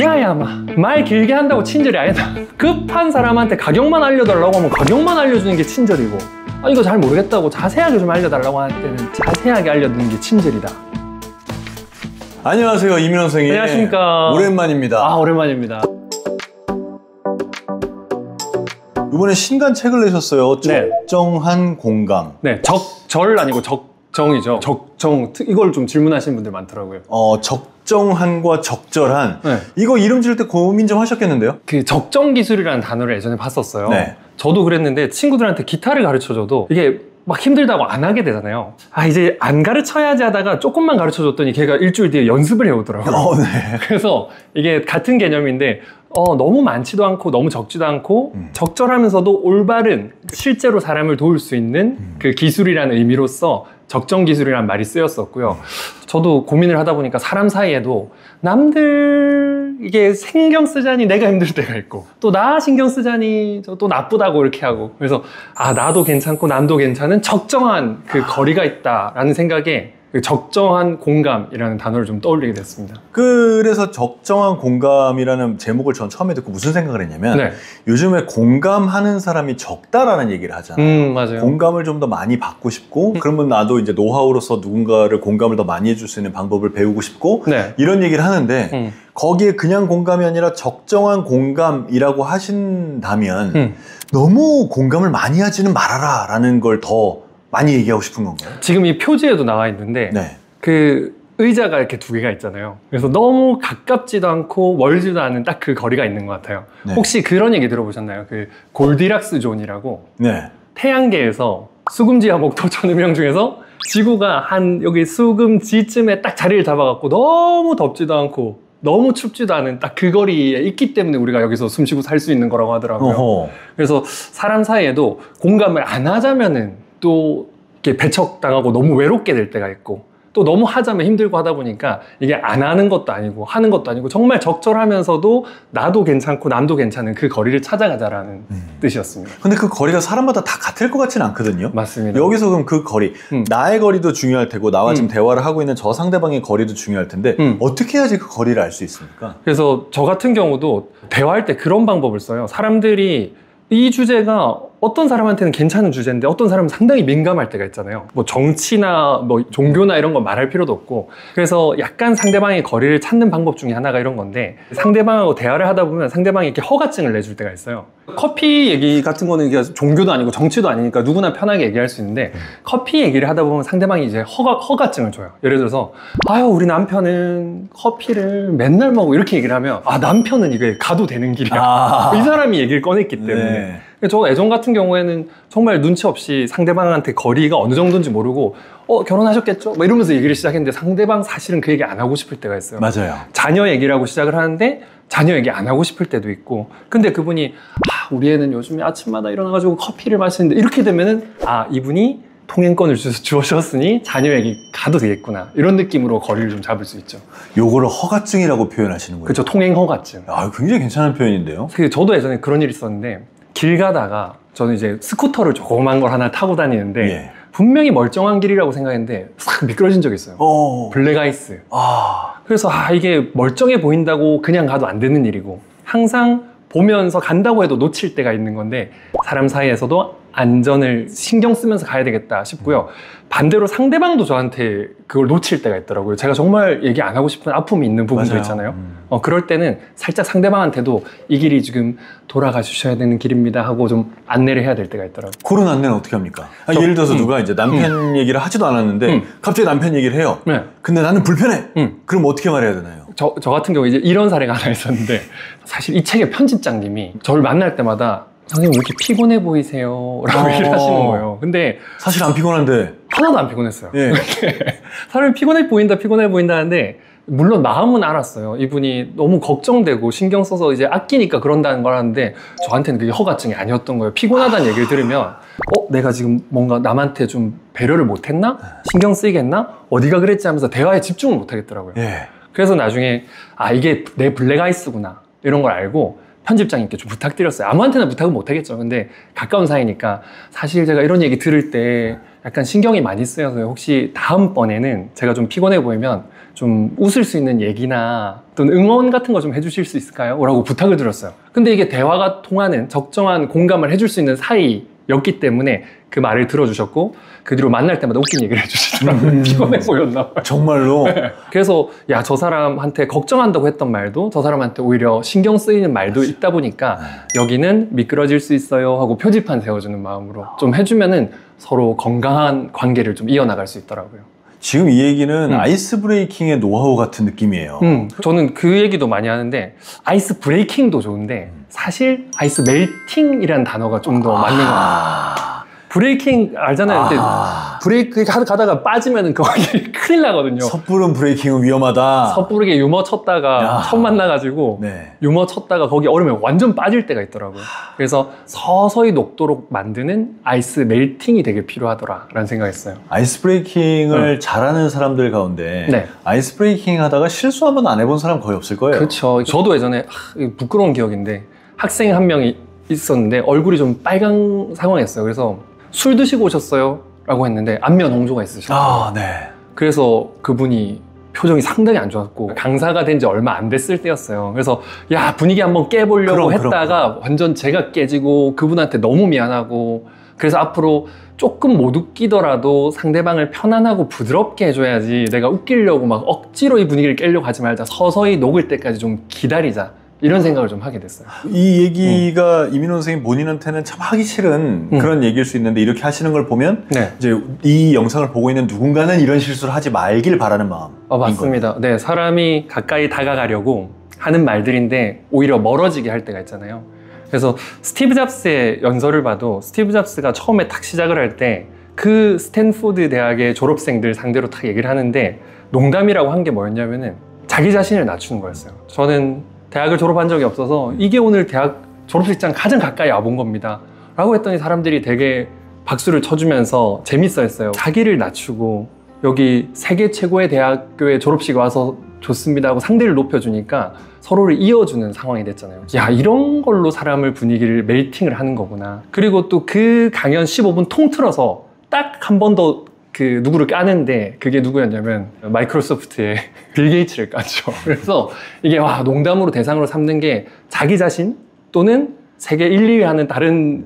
야야 말 길게 한다고 친절이 아니다. 급한 사람한테 가격만 알려달라고 하면 가격만 알려주는 게 친절이고, 이거 잘 모르겠다고 자세하게 좀 알려달라고 할 때는 자세하게 알려주는 게 친절이다. 안녕하세요, 이민호 선생님. 안녕하십니까. 오랜만입니다. 오랜만입니다. 이번에 신간 책을 내셨어요. 네. 적정한 공감. 네, 적절 아니고 적정이죠. 적정, 이걸 좀 질문하시는 분들 많더라고요. 적정한과 적절한. 네. 이거 이름 지을 때 고민 좀 하셨겠는데요? 그 적정 기술이라는 단어를 예전에 봤었어요. 네. 저도 그랬는데 친구들한테 기타를 가르쳐줘도 이게 막 힘들다고 안 하게 되잖아요. 이제 안 가르쳐야지 하다가 조금만 가르쳐줬더니 걔가 일주일 뒤에 연습을 해오더라고요. 네. 그래서 이게 같은 개념인데 너무 많지도 않고 너무 적지도 않고 적절하면서도 올바른, 실제로 사람을 도울 수 있는 그 기술이라는 의미로서 적정 기술이라는 말이 쓰였었고요. 저도 고민을 하다 보니까 사람 사이에도 남들 이게 신경 쓰자니 내가 힘들 때가 있고, 또 나 신경 쓰자니 또 나쁘다고 이렇게 하고, 그래서 나도 괜찮고 남도 괜찮은 적정한 그 거리가 있다라는 생각에 적정한 공감이라는 단어를 좀 떠올리게 됐습니다. 그래서 적정한 공감이라는 제목을 전 처음에 듣고 무슨 생각을 했냐면, 네. 요즘에 공감하는 사람이 적다라는 얘기를 하잖아요. 맞아요. 공감을 좀 더 많이 받고 싶고, 그러면 나도 이제 노하우로서 누군가를 공감을 더 많이 해줄 수 있는 방법을 배우고 싶고, 네. 이런 얘기를 하는데 거기에 그냥 공감이 아니라 적정한 공감이라고 하신다면 너무 공감을 많이 하지는 말아라 라는 걸 더 많이 얘기하고 싶은 건가요? 지금 이 표지에도 나와 있는데 네. 그 의자가 이렇게 두 개가 있잖아요. 그래서 너무 가깝지도 않고 멀지도 않은 딱 그 거리가 있는 것 같아요. 네. 혹시 그런 얘기 들어보셨나요? 그 골디락스 존이라고, 네. 태양계에서 수금지와 목토 천음령 중에서 지구가 한 여기 수금지쯤에 딱 자리를 잡아갖고 너무 덥지도 않고 너무 춥지도 않은 딱 그 거리에 있기 때문에 우리가 여기서 숨 쉬고 살 수 있는 거라고 하더라고요. 어허. 그래서 사람 사이에도 공감을 안 하자면은 또 이렇게 배척당하고 너무 외롭게 될 때가 있고, 또 너무 하자면 힘들고 하다 보니까 이게 안 하는 것도 아니고 하는 것도 아니고 정말 적절하면서도 나도 괜찮고 남도 괜찮은 그 거리를 찾아가자라는 뜻이었습니다. 근데 그 거리가 사람마다 다 같을 것 같지는 않거든요. 맞습니다. 여기서 그럼 그 거리, 나의 거리도 중요할 테고 나와 지금 대화를 하고 있는 저 상대방의 거리도 중요할 텐데 어떻게 해야지 그 거리를 알 수 있습니까? 그래서 저 같은 경우도 대화할 때 그런 방법을 써요. 사람들이 이 주제가 어떤 사람한테는 괜찮은 주제인데 어떤 사람은 상당히 민감할 때가 있잖아요. 뭐 정치나 뭐 종교나 이런 거 말할 필요도 없고, 그래서 약간 상대방의 거리를 찾는 방법 중에 하나가 이런 건데, 상대방하고 대화를 하다 보면 상대방이 이렇게 허가증을 내줄 때가 있어요. 커피 얘기 같은 거는 이게 종교도 아니고 정치도 아니니까 누구나 편하게 얘기할 수 있는데, 커피 얘기를 하다 보면 상대방이 이제 허가증을 줘요. 예를 들어서 우리 남편은 커피를 맨날 먹고 이렇게 얘기를 하면 남편은 이게 가도 되는 길이야. 이 사람이 얘기를 꺼냈기 때문에. 네. 저 애정 같은 경우에는 정말 눈치 없이 상대방한테 거리가 어느 정도인지 모르고 결혼하셨겠죠? 뭐 이러면서 얘기를 시작했는데 상대방 사실은 그 얘기 안 하고 싶을 때가 있어요. 맞아요. 자녀 얘기를 하고 시작을 하는데 자녀 얘기 안 하고 싶을 때도 있고, 근데 그분이 우리 애는 요즘에 아침마다 일어나가지고 커피를 마시는데, 이렇게 되면은 이분이 통행권을 주셨으니 자녀 얘기 가도 되겠구나, 이런 느낌으로 거리를 좀 잡을 수 있죠. 요거를 허가증이라고 표현하시는 거예요? 그렇죠. 통행 허가증. 굉장히 괜찮은 표현인데요. 저도 예전에 그런 일이 있었는데, 길 가다가 저는 이제 스쿠터를 조그만 걸 하나 타고 다니는데 예. 분명히 멀쩡한 길이라고 생각했는데 싹 미끄러진 적이 있어요. 블랙아이스. 그래서 이게 멀쩡해 보인다고 그냥 가도 안 되는 일이고, 항상 보면서 간다고 해도 놓칠 때가 있는 건데, 사람 사이에서도 안전을 신경 쓰면서 가야 되겠다 싶고요. 반대로 상대방도 저한테 그걸 놓칠 때가 있더라고요. 제가 정말 얘기 안 하고 싶은 아픔이 있는 부분도 맞아요. 있잖아요. 그럴 때는 살짝 상대방한테도 이 길이 지금 돌아가 주셔야 되는 길입니다 하고 좀 안내를 해야 될 때가 있더라고요. 그런 안내는 어떻게 합니까? 예를 들어서 누가 이제 남편 얘기를 하지도 않았는데 갑자기 남편 얘기를 해요. 네. 근데 나는 불편해. 그럼 어떻게 말해야 되나요? 저 같은 경우 이제 이런 사례가 하나 있었는데, 사실 이 책의 편집장님이 저를 만날 때마다 선생님 왜 이렇게 피곤해 보이세요? 라고 얘기를 하시는 거예요. 근데 사실 안 피곤한데 하나도 안 피곤했어요. 예. 사람이 피곤해 보인다 하는데, 물론 마음은 알았어요. 이분이 너무 걱정되고 신경 써서 이제 아끼니까 그런다는 걸 하는데, 저한테는 그게 허가증이 아니었던 거예요. 피곤하다는 얘기를 들으면 내가 지금 뭔가 남한테 좀 배려를 못했나? 신경 쓰이게 했나? 어디가 그랬지 하면서 대화에 집중을 못 하겠더라고요. 예. 그래서 나중에 이게 내 블랙아이스구나 이런 걸 알고 편집장님께 좀 부탁드렸어요. 아무한테나 부탁은 못 하겠죠. 근데 가까운 사이니까 사실 제가 이런 얘기 들을 때 약간 신경이 많이 쓰여서 혹시 다음번에는 제가 좀 피곤해 보이면 좀 웃을 수 있는 얘기나 또는 응원 같은 거 좀 해주실 수 있을까요? 라고 부탁을 드렸어요. 근데 이게 대화가 통하는 적정한 공감을 해줄 수 있는 사이였기 때문에 그 말을 들어주셨고 그 뒤로 만날 때마다 웃긴 얘기를 해주시더라고요. 피곤해 보였나 봐요. 정말로? 네. 그래서 야, 저 사람한테 걱정한다고 했던 말도 저 사람한테 오히려 신경 쓰이는 말도 있다 보니까 여기는 미끄러질 수 있어요 하고 표지판 세워주는 마음으로 좀 해주면은 서로 건강한 관계를 좀 이어나갈 수 있더라고요. 지금 이 얘기는 아이스 브레이킹의 노하우 같은 느낌이에요. 저는 그 얘기도 많이 하는데 아이스 브레이킹도 좋은데 사실 아이스 멜팅이라는 단어가 좀 더 맞는 것 같아요. 브레이킹 알잖아요. 근데 브레이크 가다가 빠지면 거기 큰일 나거든요. 섣부른 브레이킹은 위험하다. 섣부르게 유머 쳤다가 처음 만나가지고 네. 유머 쳤다가 거기 얼으면 완전 빠질 때가 있더라고요. 그래서 서서히 녹도록 만드는 아이스 멜팅이 되게 필요하더라라는 생각했어요. 아이스 브레이킹을 잘하는 사람들 가운데 네. 아이스 브레이킹 하다가 실수 한번 안 해본 사람 거의 없을 거예요. 그렇죠. 저도 예전에 부끄러운 기억인데 학생 한 명이 있었는데 얼굴이 좀 빨간 상황이었어요. 그래서 술 드시고 오셨어요? 라고 했는데 안면 홍조가 있으셨어요. 네. 그래서 그분이 표정이 상당히 안 좋았고 강사가 된 지 얼마 안 됐을 때였어요. 그래서 야, 분위기 한번 깨보려고 했다가 완전 제가 깨지고 그분한테 너무 미안하고 그래서 앞으로 조금 못 웃기더라도 상대방을 편안하고 부드럽게 해줘야지 내가 웃기려고 막 억지로 이 분위기를 깨려고 하지 말자. 서서히 녹을 때까지 좀 기다리자. 이런 생각을 좀 하게 됐어요. 이 얘기가 이민호 선생님 본인한테는 참 하기 싫은 그런 얘기일 수 있는데 이렇게 하시는 걸 보면 네. 이제 이 영상을 보고 있는 누군가는 이런 실수를 하지 말길 바라는 마음. 맞습니다. 네, 사람이 가까이 다가가려고 하는 말들인데 오히려 멀어지게 할 때가 있잖아요. 그래서 스티브 잡스의 연설을 봐도 스티브 잡스가 처음에 딱 시작을 할 때 그 스탠포드 대학의 졸업생들 상대로 딱 얘기를 하는데 농담이라고 한 게 뭐였냐면은 자기 자신을 낮추는 거였어요. 저는 대학을 졸업한 적이 없어서 이게 오늘 대학 졸업식장 가장 가까이 와본 겁니다 라고 했더니 사람들이 되게 박수를 쳐주면서 재밌어 했어요. 자기를 낮추고 여기 세계 최고의 대학교에 졸업식에 와서 좋습니다 하고 상대를 높여주니까 서로를 이어주는 상황이 됐잖아요. 야, 이런 걸로 사람을 분위기를 멜팅을 하는 거구나. 그리고 또 그 강연 15분 통틀어서 딱 한 번 더 그 누구를 까는데 그게 누구였냐면 마이크로소프트의 빌 게이츠를 깠죠. 그래서 이게 와, 농담으로 대상으로 삼는 게 자기 자신 또는 세계 1, 2위 하는 다른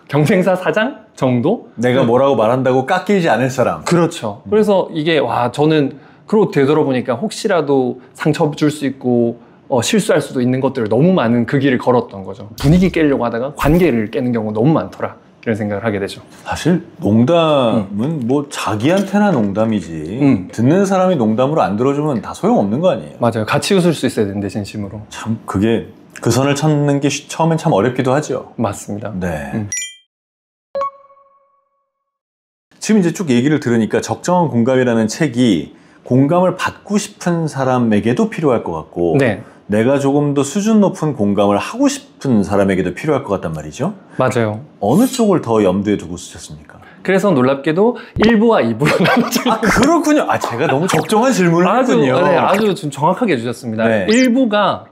경쟁사 사장 정도? 내가 뭐라고 말한다고 깎이지 않을 사람. 그렇죠. 그래서 이게 와, 저는 그러고 되돌아보니까 혹시라도 상처 줄 수 있고 실수할 수도 있는 것들을 너무 많은 그 길을 걸었던 거죠. 분위기 깨려고 하다가 관계를 깨는 경우가 너무 많더라. 이런 생각을 하게 되죠. 사실 농담은 뭐 자기한테나 농담이지 듣는 사람이 농담으로 안 들어주면 다 소용없는 거 아니에요? 맞아요. 같이 웃을 수 있어야 되는데 진심으로. 참 그게 그 선을 찾는 게 처음엔 참 어렵기도 하죠. 맞습니다. 네. 지금 이제 쭉 얘기를 들으니까 적정한 공감이라는 책이 공감을 받고 싶은 사람에게도 필요할 것 같고 네. 내가 조금 더 수준 높은 공감을 하고 싶은 사람에게도 필요할 것 같단 말이죠. 맞아요. 어느 쪽을 더 염두에 두고 쓰셨습니까? 그래서 놀랍게도 1부와 2부로 나눠져. 아, 그렇군요. 아, 제가 너무 적정한 질문을 했군요. 네, 아주 좀 정확하게 해주셨습니다. 네. 1부가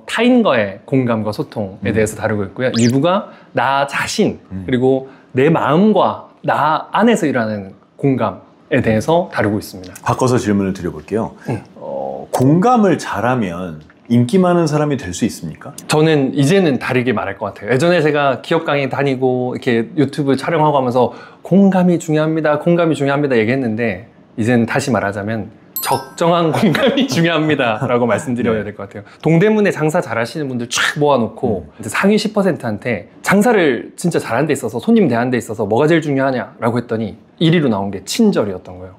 타인과의 공감과 소통에 대해서 다루고 있고요. 2부가 나 자신 그리고 내 마음과 나 안에서 일어나는 공감에 대해서 다루고 있습니다. 바꿔서 질문을 드려볼게요. 공감을 잘하면 인기 많은 사람이 될 수 있습니까? 저는 이제는 다르게 말할 것 같아요. 예전에 제가 기업 강의 다니고 이렇게 유튜브 촬영하고 하면서 공감이 중요합니다, 공감이 중요합니다 얘기했는데 이제는 다시 말하자면 적정한 공감이 중요합니다 라고 말씀드려야 될 것 같아요. 동대문에 장사 잘하시는 분들 쫙 모아놓고 이제 상위 10%한테 장사를 진짜 잘하는 데 있어서 손님 대하는 데 있어서 뭐가 제일 중요하냐라고 했더니 1위로 나온 게 친절이었던 거예요.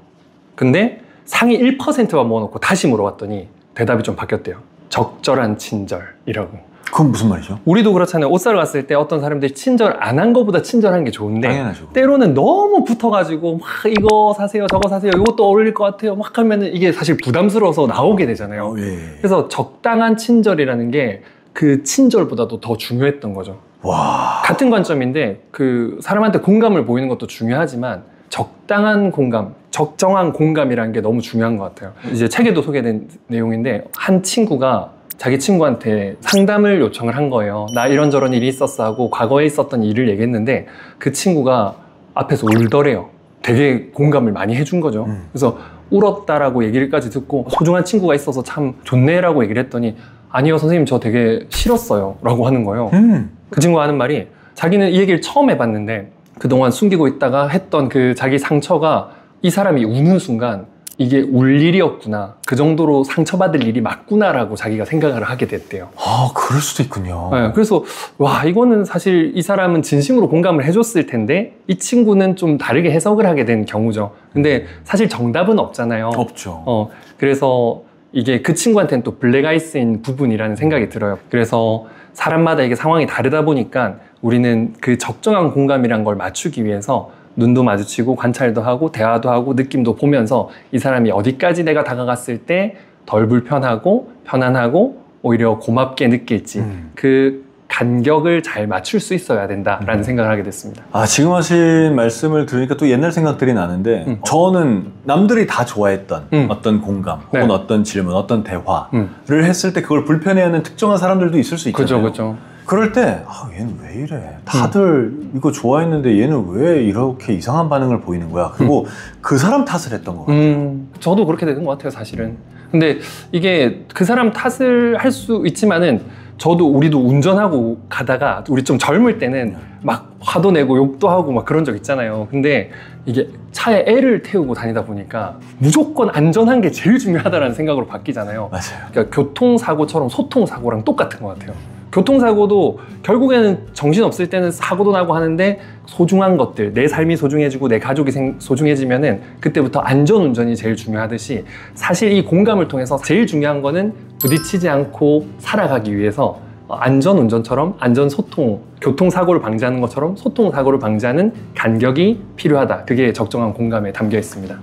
근데 상위 1%만 모아놓고 다시 물어봤더니 대답이 좀 바뀌었대요. 적절한 친절이라고. 그건 무슨 말이죠? 우리도 그렇잖아요. 옷 사러 갔을 때 어떤 사람들이 친절 안 한 것보다 친절한 게 좋은데 당연하죠. 때로는 너무 붙어가지고 막 이거 사세요 저거 사세요 이것도 어울릴 것 같아요 막 하면은 이게 사실 부담스러워서 나오게 되잖아요. 예. 그래서 적당한 친절이라는 게 그 친절보다도 더 중요했던 거죠. 와. 같은 관점인데 그 사람한테 공감을 보이는 것도 중요하지만 적당한 공감, 적정한 공감이라는 게 너무 중요한 것 같아요. 이제 책에도 소개된 내용인데 한 친구가 자기 친구한테 상담을 요청을 한 거예요. 나 이런저런 일이 있었어 하고 과거에 있었던 일을 얘기했는데 그 친구가 앞에서 울더래요. 되게 공감을 많이 해준 거죠. 그래서 울었다라고 얘기를까지 듣고 소중한 친구가 있어서 참 좋네라고 얘기를 했더니 아니요 선생님 저 되게 싫었어요 라고 하는 거예요. 그 친구가 하는 말이 자기는 이 얘기를 처음 해봤는데 그동안 숨기고 있다가 했던 그 자기 상처가 이 사람이 우는 순간 이게 울 일이었구나, 그 정도로 상처받을 일이 맞구나라고 자기가 생각을 하게 됐대요. 아, 그럴 수도 있군요. 네, 그래서 와, 이거는 사실 이 사람은 진심으로 공감을 해줬을 텐데 이 친구는 좀 다르게 해석을 하게 된 경우죠. 근데 사실 정답은 없잖아요. 없죠. 그래서 이게 그 친구한테는 또 블랙 아이스인 부분이라는 생각이 들어요. 그래서 사람마다 이게 상황이 다르다 보니까 우리는 그 적정한 공감이란 걸 맞추기 위해서 눈도 마주치고 관찰도 하고 대화도 하고 느낌도 보면서 이 사람이 어디까지 내가 다가갔을 때 덜 불편하고 편안하고 오히려 고맙게 느낄지 그 간격을 잘 맞출 수 있어야 된다라는 생각을 하게 됐습니다. 아, 지금 하신 말씀을 들으니까 또 옛날 생각들이 나는데 저는 남들이 다 좋아했던 어떤 공감 네. 혹은 어떤 질문, 어떤 대화를 했을 때 그걸 불편해하는 특정한 사람들도 있을 수 있잖아요. 그죠. 그럴 때 아, 얘는 왜 이래? 다들 이거 좋아했는데 얘는 왜 이렇게 이상한 반응을 보이는 거야? 그리고 그 사람 탓을 했던 것 같아요. 저도 그렇게 되는 것 같아요, 사실은. 근데 이게 그 사람 탓을 할 수 있지만은 우리도 운전하고 가다가 우리 좀 젊을 때는 막 화도 내고 욕도 하고 막 그런 적 있잖아요. 근데 이게 차에 애를 태우고 다니다 보니까 무조건 안전한 게 제일 중요하다는 생각으로 바뀌잖아요. 맞아요. 그러니까 교통사고처럼 소통사고랑 똑같은 것 같아요. 교통사고도 결국에는 정신없을 때는 사고도 나고 하는데 소중한 것들, 내 삶이 소중해지고 내 가족이 소중해지면은 그때부터 안전운전이 제일 중요하듯이 사실 이 공감을 통해서 제일 중요한 거는 부딪히지 않고 살아가기 위해서 안전운전처럼 안전소통, 교통사고를 방지하는 것처럼 소통사고를 방지하는 간격이 필요하다. 그게 적정한 공감에 담겨 있습니다.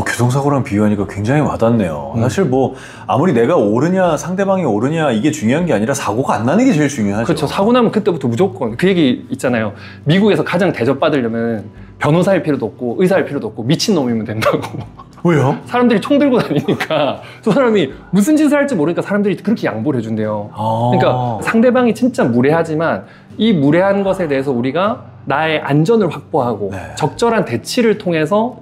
교통사고랑 비유하니까 굉장히 와닿네요. 사실 뭐 아무리 내가 옳으냐 상대방이 옳으냐 이게 중요한 게 아니라 사고가 안 나는 게 제일 중요하죠. 그렇죠. 사고 나면 그때부터 무조건 그 얘기 있잖아요. 미국에서 가장 대접받으려면 변호사일 필요도 없고 의사일 필요도 없고 미친놈이면 된다고. 왜요? 사람들이 총 들고 다니니까 저 사람이 무슨 짓을 할지 모르니까 사람들이 그렇게 양보를 해준대요. 그러니까 상대방이 진짜 무례하지만 이 무례한 것에 대해서 우리가 나의 안전을 확보하고 적절한 대처를 통해서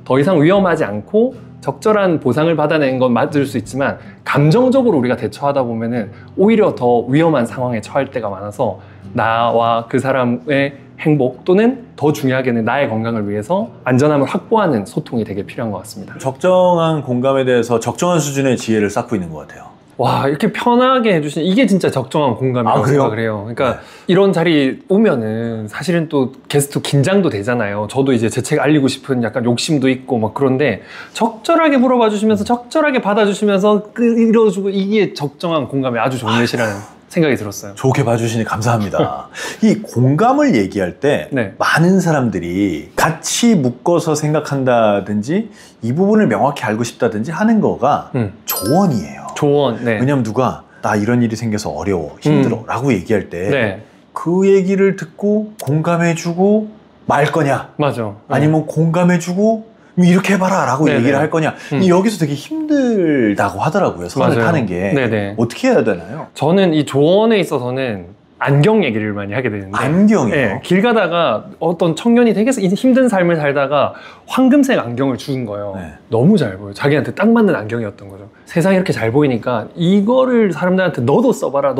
더 이상 위험하지 않고 적절한 보상을 받아내는 건 맞을 수 있지만 감정적으로 우리가 대처하다 보면은 오히려 더 위험한 상황에 처할 때가 많아서 나와 그 사람의 행복 또는 더 중요하게는 나의 건강을 위해서 안전함을 확보하는 소통이 되게 필요한 것 같습니다. 적정한 공감에 대해서 적정한 수준의 지혜를 쌓고 있는 것 같아요. 와, 이렇게 편하게 해주신 이게 진짜 적정한 공감이라고 생각을 해요. 그러니까 이런 자리 오면은 사실은 또 게스트 긴장도 되잖아요. 저도 이제 제 책 알리고 싶은 약간 욕심도 있고 막 그런데 적절하게 물어봐 주시면서 적절하게 받아주시면서 끌어주고 이게 적정한 공감에 아주 좋은 예시라는 생각이 들었어요. 좋게 봐주시니 감사합니다. 이 공감을 얘기할 때 많은 사람들이 같이 묶어서 생각한다든지 이 부분을 명확히 알고 싶다든지 하는 거가 조언이에요. 조언. 왜냐면 누가 나 이런 일이 생겨서 어려워, 힘들어 라고 얘기할 때 그 얘기를 듣고 공감해주고 말 거냐, 맞아. 아니면 공감해주고 이렇게 해봐라 라고 얘기를 할 거냐. 여기서 되게 힘들다고 하더라고요. 선을 타는 게. 어떻게 해야 되나요? 저는 이 조언에 있어서는 안경 얘기를 많이 하게 되는데. 안경이요? 네, 길 가다가 어떤 청년이 되게 힘든 삶을 살다가 황금색 안경을 주는 거예요. 너무 잘 보여요. 자기한테 딱 맞는 안경이었던 거죠. 세상이 이렇게 잘 보이니까 이거를 사람들한테 너도 써봐라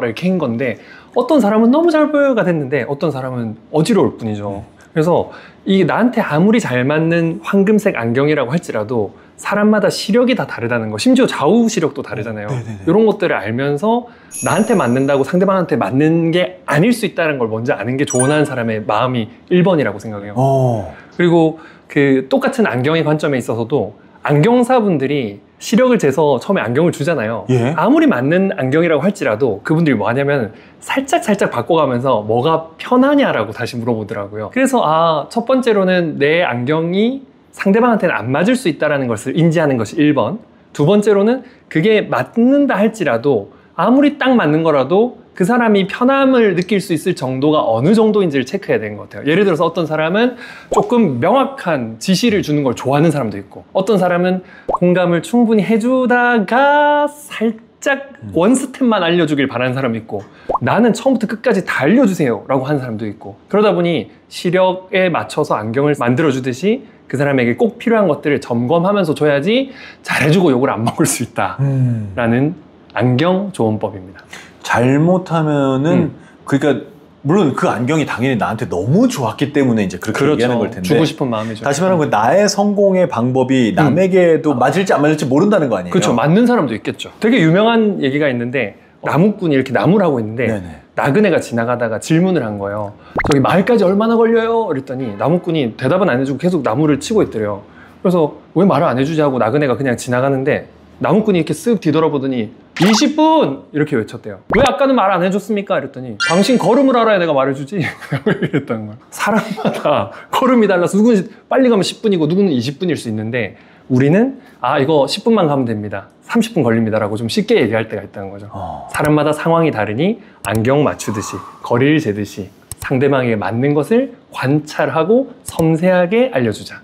이렇게 한 건데 어떤 사람은 너무 잘 보여가 됐는데 어떤 사람은 어지러울 뿐이죠. 그래서 이게 나한테 아무리 잘 맞는 황금색 안경이라고 할지라도 사람마다 시력이 다 다르다는 거, 심지어 좌우 시력도 다르잖아요. 이런 것들을 알면서 나한테 맞는다고 상대방한테 맞는 게 아닐 수 있다는 걸 먼저 아는 게 조언하는 사람의 마음이 1번이라고 생각해요. 그리고 그 똑같은 안경의 관점에 있어서도 안경사분들이 시력을 재서 처음에 안경을 주잖아요. 아무리 맞는 안경이라고 할지라도 그분들이 뭐 하냐면 살짝 바꿔가면서 뭐가 편하냐라고 다시 물어보더라고요. 그래서 첫 번째로는 내 안경이 상대방한테는 안 맞을 수 있다는 것을 인지하는 것이 1번. 두 번째로는 그게 맞는다 할지라도 아무리 딱 맞는 거라도 그 사람이 편함을 느낄 수 있을 정도가 어느 정도인지를 체크해야 되는 것 같아요. 예를 들어서 어떤 사람은 조금 명확한 지시를 주는 걸 좋아하는 사람도 있고 어떤 사람은 공감을 충분히 해주다가 살짝 원 스텝만 알려주길 바라는 사람이 있고 나는 처음부터 끝까지 다 알려주세요 라고 하는 사람도 있고 그러다 보니 시력에 맞춰서 안경을 만들어주듯이 그 사람에게 꼭 필요한 것들을 점검하면서 줘야지 잘해주고 욕을 안 먹을 수 있다라는 안경 조언법입니다. 잘못하면은 그러니까 물론 그 안경이 당연히 나한테 너무 좋았기 때문에 이제 그렇게 그렇죠. 얘기하는 걸 텐데 주고 싶은 마음이죠. 다시 말하면 나의 성공의 방법이 남에게도 맞을지 안 맞을지 모른다는 거 아니에요? 그렇죠. 맞는 사람도 있겠죠. 되게 유명한 얘기가 있는데 나무꾼이 이렇게 나무를 하고 있는데 네네. 나그네가 지나가다가 질문을 한 거예요. 저기 마을까지 얼마나 걸려요? 그랬더니 나무꾼이 대답은 안 해주고 계속 나무를 치고 있더래요. 그래서 왜 말을 안 해주지 하고 나그네가 그냥 지나가는데 나무꾼이 이렇게 쓱 뒤돌아보더니 20분! 이렇게 외쳤대요. 왜 아까는 말 안 해줬습니까? 이랬더니 당신 걸음을 알아야 내가 말해주지? 이랬다는 거예요. 사람마다 걸음이 달라서 누구는 빨리 가면 10분이고 누구는 20분일 수 있는데 우리는 이거 10분만 가면 됩니다. 30분 걸립니다 라고 좀 쉽게 얘기할 때가 있다는 거죠. 사람마다 상황이 다르니 안경 맞추듯이 거리를 재듯이 상대방에게 맞는 것을 관찰하고 섬세하게 알려주자.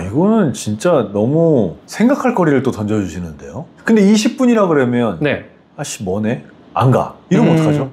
이거는 진짜 너무 생각할 거리를 또 던져주시는데요. 근데 20분이라 그러면 네. 뭐네? 안 가. 이러면 어떡하죠?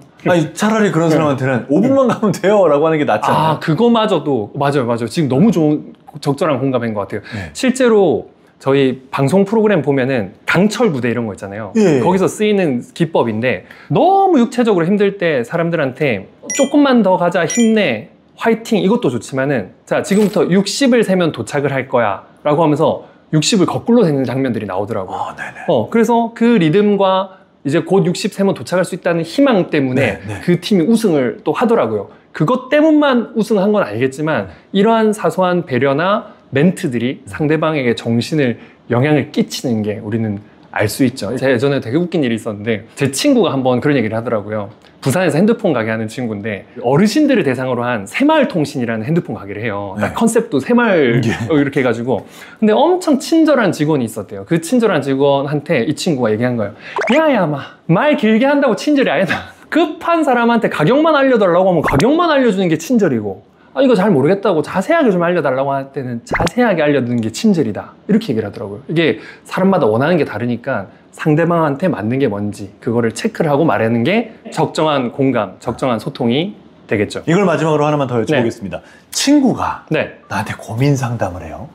차라리 그런 사람한테는 5분만 가면 돼요 라고 하는 게 낫지 않나요? 그거마저도 맞아요. 지금 너무 좋은 적절한 공감인 것 같아요. 네. 실제로 저희 방송 프로그램 보면은 강철 부대 이런 거 있잖아요. 예. 거기서 쓰이는 기법인데 너무 육체적으로 힘들 때 사람들한테 조금만 더 가자, 힘내, 화이팅 이것도 좋지만은 자 지금부터 60을 세면 도착을 할 거야 라고 하면서 60을 거꾸로 세는 장면들이 나오더라고요. 네네. 그래서 그 리듬과 이제 곧 60 세면 도착할 수 있다는 희망 때문에 그 팀이 우승을 또 하더라고요. 그것 때문만 우승한 건 아니겠지만 이러한 사소한 배려나 멘트들이 상대방에게 정신을 영향을 끼치는 게 우리는 알 수 있죠. 제가 예전에 되게 웃긴 일이 있었는데 제 친구가 한번 그런 얘기를 하더라고요. 부산에서 핸드폰 가게 하는 친구인데 어르신들을 대상으로 한 새마을통신이라는 핸드폰 가게를 해요. 딱 컨셉도 새마을 이렇게 해가지고 근데 엄청 친절한 직원이 있었대요. 그 친절한 직원한테 이 친구가 얘기한 거예요. 야야 말 길게 한다고 친절이 아니다. 급한 사람한테 가격만 알려달라고 하면 가격만 알려주는 게 친절이고 이거 잘 모르겠다고 자세하게 좀 알려달라고 할 때는 자세하게 알려주는 게 친절이다. 이렇게 얘기를 하더라고요. 이게 사람마다 원하는 게 다르니까 상대방한테 맞는 게 뭔지 그거를 체크를 하고 말하는 게 적정한 공감, 적정한 소통이 되겠죠. 이걸 마지막으로 하나만 더 여쭤보겠습니다. 친구가 나한테 고민 상담을 해요.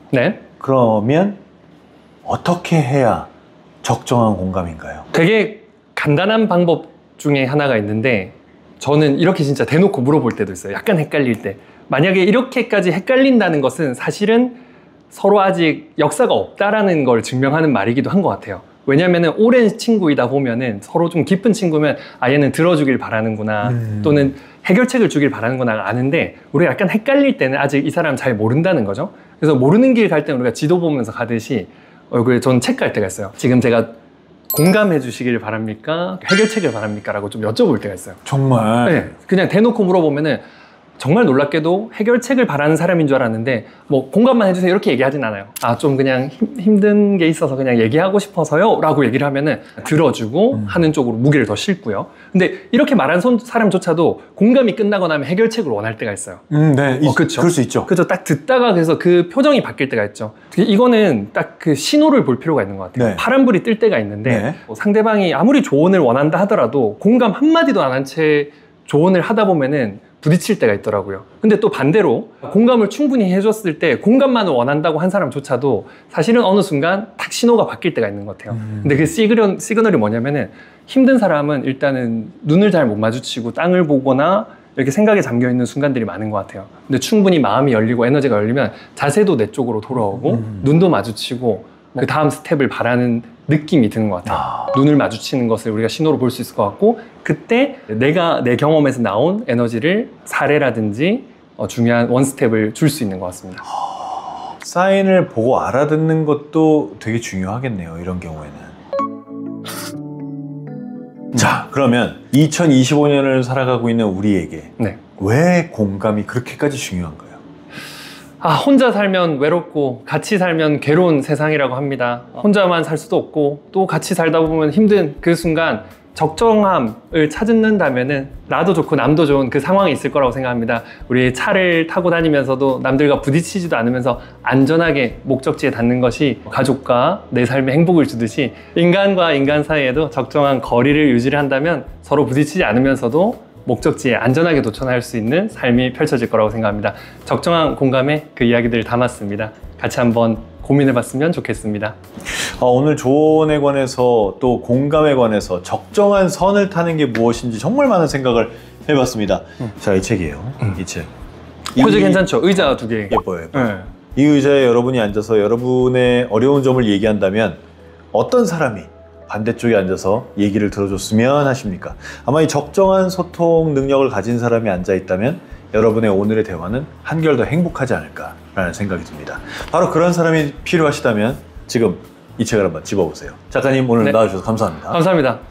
그러면 어떻게 해야 적정한 공감인가요? 되게 간단한 방법 중에 하나가 있는데 저는 이렇게 진짜 대놓고 물어볼 때도 있어요. 약간 헷갈릴 때. 만약에 이렇게까지 헷갈린다는 것은 사실은 서로 아직 역사가 없다라는 걸 증명하는 말이기도 한 것 같아요. 왜냐면은 오랜 친구이다 보면은 서로 좀 깊은 친구면 얘는 들어주길 바라는구나 또는 해결책을 주길 바라는구나 아는데 우리가 약간 헷갈릴 때는 아직 이 사람 잘 모른다는 거죠. 그래서 모르는 길 갈 때는 우리가 지도 보면서 가듯이 얼굴에 저는 체크할 때가 있어요. 지금 제가 공감해 주시길 바랍니까? 해결책을 바랍니까? 라고 좀 여쭤볼 때가 있어요. 정말? 네. 그냥 대놓고 물어보면은 정말 놀랍게도 해결책을 바라는 사람인 줄 알았는데 공감만 해주세요 이렇게 얘기하진 않아요. 좀 그냥 힘든 게 있어서 그냥 얘기하고 싶어서요 라고 얘기를 하면은 들어주고 하는 쪽으로 무게를 더 싣고요. 근데 이렇게 말한 사람조차도 공감이 끝나고 나면 해결책을 원할 때가 있어요. 네. 그렇죠. 그럴 수 있죠. 그렇죠. 딱 듣다가 그래서 그 표정이 바뀔 때가 있죠. 이거는 딱 그 신호를 볼 필요가 있는 것 같아요. 파란불이 뜰 때가 있는데 상대방이 아무리 조언을 원한다 하더라도 공감 한마디도 안 한 채 조언을 하다 보면은 부딪힐 때가 있더라고요. 근데 또 반대로 공감을 충분히 해줬을 때 공감만을 원한다고 한 사람조차도 사실은 어느 순간 딱 신호가 바뀔 때가 있는 것 같아요. 근데 그 시그널이 뭐냐면은 힘든 사람은 일단은 눈을 잘 못 마주치고 땅을 보거나 이렇게 생각에 잠겨 있는 순간들이 많은 것 같아요. 근데 충분히 마음이 열리고 에너지가 열리면 자세도 내 쪽으로 돌아오고 눈도 마주치고 그 다음 스텝을 바라는 느낌이 드는 것 같아요. 눈을 마주치는 것을 우리가 신호로 볼 수 있을 것 같고 그때 내가 내 경험에서 나온 에너지를 사례라든지 중요한 원스텝을 줄 수 있는 것 같습니다. 사인을 보고 알아듣는 것도 되게 중요하겠네요. 이런 경우에는. 자, 그러면 2025년을 살아가고 있는 우리에게 왜 공감이 그렇게까지 중요한가요? 혼자 살면 외롭고 같이 살면 괴로운 세상이라고 합니다. 혼자만 살 수도 없고 또 같이 살다 보면 힘든 그 순간 적정함을 찾는다면은 나도 좋고 남도 좋은 그 상황이 있을 거라고 생각합니다. 우리 차를 타고 다니면서도 남들과 부딪히지도 않으면서 안전하게 목적지에 닿는 것이 가족과 내 삶의 행복을 주듯이 인간과 인간 사이에도 적정한 거리를 유지를 한다면 서로 부딪히지 않으면서도 목적지에 안전하게 도착할 수 있는 삶이 펼쳐질 거라고 생각합니다. 적정한 공감에 그 이야기들을 담았습니다. 같이 한번 고민해봤으면 좋겠습니다. 오늘 조언에 관해서 또 공감에 관해서 적정한 선을 타는 게 무엇인지 정말 많은 생각을 해봤습니다. 자, 이 책이에요. 이 책. 호재 괜찮죠? 의자 2개. 예뻐요. 네. 이 의자에 여러분이 앉아서 여러분의 어려운 점을 얘기한다면 어떤 사람이 반대쪽에 앉아서 얘기를 들어줬으면 하십니까? 아마 이 적정한 소통 능력을 가진 사람이 앉아있다면 여러분의 오늘의 대화는 한결 더 행복하지 않을까라는 생각이 듭니다. 바로 그런 사람이 필요하시다면 지금 이 책을 한번 집어보세요. 작가님 오늘 나와주셔서 감사합니다. 감사합니다.